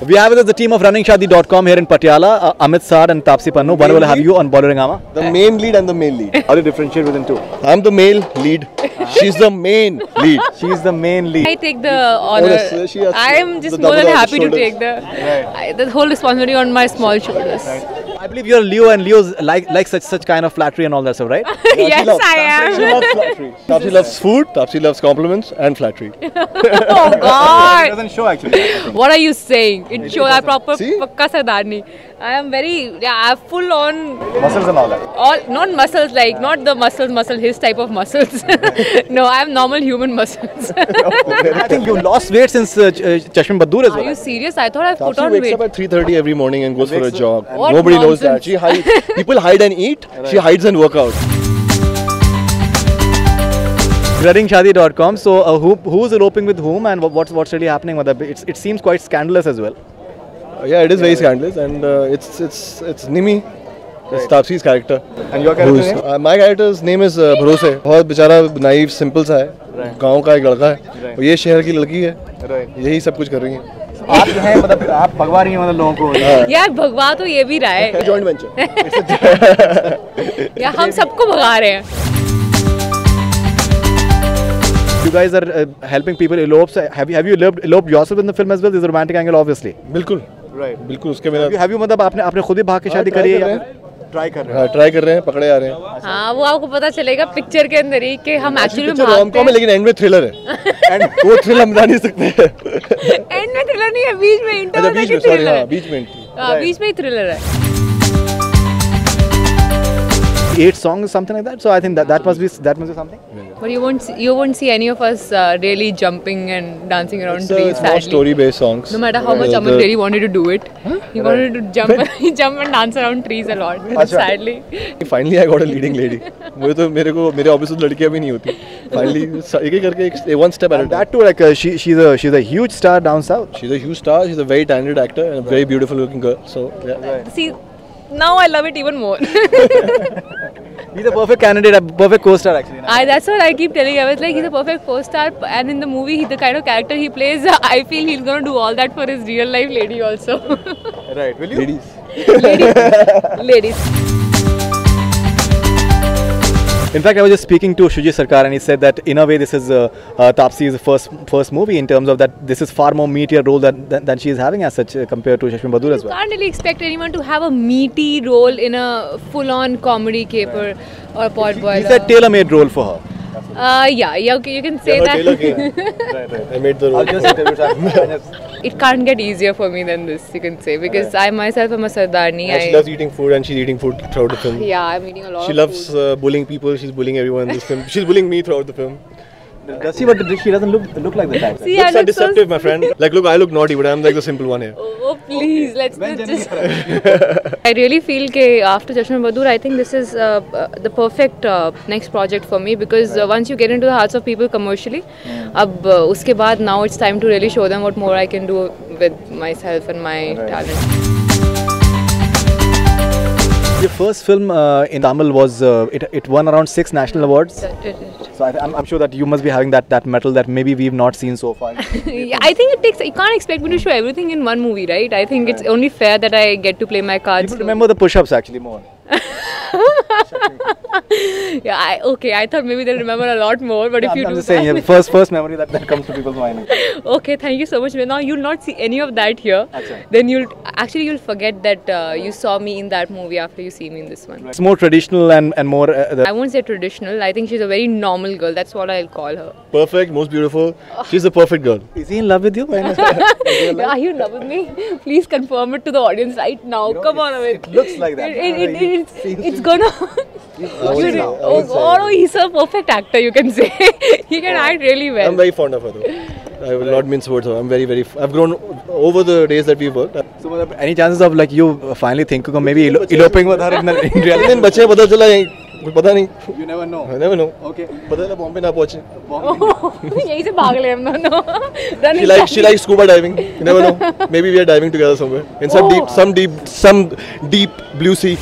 We have with us the team of RunningShadi.com here in Patiala. Amit Saad and Taapsee Pannu. One will have you on Bollywood. The main lead and the male lead. How do you differentiate within two? I'm the male lead. She's the main lead. She's the main lead. I take the honor. I am just more than happy to take the whole responsibility on my small shoulders. I believe you're Leo, and Leo's like such kind of flattery and all that stuff, right? Yes, I am. She loves flattery. Taapsee loves food. Taapsee loves compliments and flattery. Oh God! It doesn't show actually. What are you saying? It shows I proper pakka sardarni. I am very I have full on Muscles and all that. not muscles like not the muscle his type of muscles. No, I have normal human muscles. I think you lost weight since Chashmin Badur as well. Are you serious? I thought I've put Taapsee on wakes weight. up at 3:30 every morning and goes for a jog. What Nobody knows that. nonsense. She hides. People hide and eat. She hides and work out. RunningShadi.com. So who's eloping with whom, and what's really happening with that? It seems quite scandalous as well. Yeah, it is very scandalous, and it's Nimi. It's Taapsee's character. And your character's name? My character's name is Bharose. बहुत बेचारा naive, simple सा है. गांव का एक लड़का है. और ये शहर की लड़की है. यही सब कुछ कर रही है. आप हैं मतलब आप भगवा रही हैं मतलब लोगों को. यार भगवा तो ये भी रहा है. Joint venture. यार हम सबको भगा रहे हैं. You guys are helping people elope. So have you eloped yourself in the film as well? This is a romantic angle, obviously. बिल्कुल. Right. बिल्कुल उसके बिना. Have you मतलब आपने खुद ही भाग के शादी करी है? ट्राई कर रहे हैं. ट्राई कर रहे हैं, पकड़े आ रहे हैं. हाँ वो आपको पता चलेगा पिक्चर के अंदर ही कि हम एक्चुअली में भागते रोम-कॉम है लेकिन एंड में थ्रिलर है. एंड वो थ्रिलर हम बता नहीं सकते. एंड में थ्रिलर नहीं है, बीच में इंटर बीच में सॉरी हाँ बीच में. बीच में ही थ्रिलर है. 8 songs, something like that. So I think that must be something. But you won't see any of us really jumping and dancing around trees. It's more story-based songs. No matter how much Amit really wanted to do it, he wanted to jump and dance around trees a lot. Sadly. Finally, I got a leading lady. मेरे office में लड़कियां भी नहीं होती. Finally, एक करके one step at a time. That too, like she's a huge star down south. She's a huge star. She's a very talented actor and a very beautiful looking girl. So yeah. See, now I love it even more. He's a perfect candidate, a perfect co-star actually. That's what I keep telling you. I was like, he's a perfect co-star, and in the movie, the kind of character he plays, I feel he's gonna do all that for his real life lady also. Right? Will you? Ladies. In fact, I was just speaking to Shuji Sarkar, and he said that in a way this is Taapsee's first movie in terms of that this is far more meatier role than she is having as such compared to Chashmin Badur as well. You can't really expect anyone to have a meaty role in a full-on comedy caper or potboiler. He said tailor-made role for her. Yeah, okay, you can say that. Right. I made the role. It can't get easier for me than this, you can say, because I myself am a sardarni. She loves eating food, and she's eating food throughout the film. Yeah, I'm eating a lot. She loves bullying people. She's bullying everyone in this film. She's bullying me throughout the film. Does she? But she doesn't look like the type. See, looks are deceptive, my friend. Like, look, I look naughty, but I'm like the simple one here. Oh, please, let's just. I really feel that after Chashmin Badur, I think this is the perfect next project for me, because once you get into the hearts of people commercially, uske baad now it's time to really show them what more I can do with myself and my talent. Your first film in Tamil was it won around 6 national awards. So I'm sure that you must be having that medal that maybe we've not seen so far. Yeah, I think you can't expect me to show everything in one movie, right? I think it's only fair that I get to play my cards. People remember the push-ups actually more. Yeah, I thought maybe they'll remember a lot more, but if you I'm do just saying, yeah, first memory that comes to people's mind. Okay, thank you so much. Now you'll not see any of that here. Then you'll forget that you saw me in that movie after you see me in this one. It's more traditional and more. I won't say traditional. I think she's a very normal girl. That's what I'll call her. Perfect, most beautiful. She's the perfect girl. Is he in love with you? Are you in love with me? Please confirm it to the audience right now. Come on, Amit. It looks like that. It's gonna. Oh, he's a perfect actor, you can say. He can act really well. I'm very fond of her though. I will not mince words. I'm very, I've grown over the days that we've worked. So, any chances of like you finally thinking of maybe eloping with her in reality? In बच्चे पता चला पता नहीं. You never know. I never know. Okay. पता चला बॉम्बे ना पहुँचे. यहीं से भाग ले हम दोनों. She likes scuba diving. You never know. Maybe we are diving together somewhere in some deep blue sea.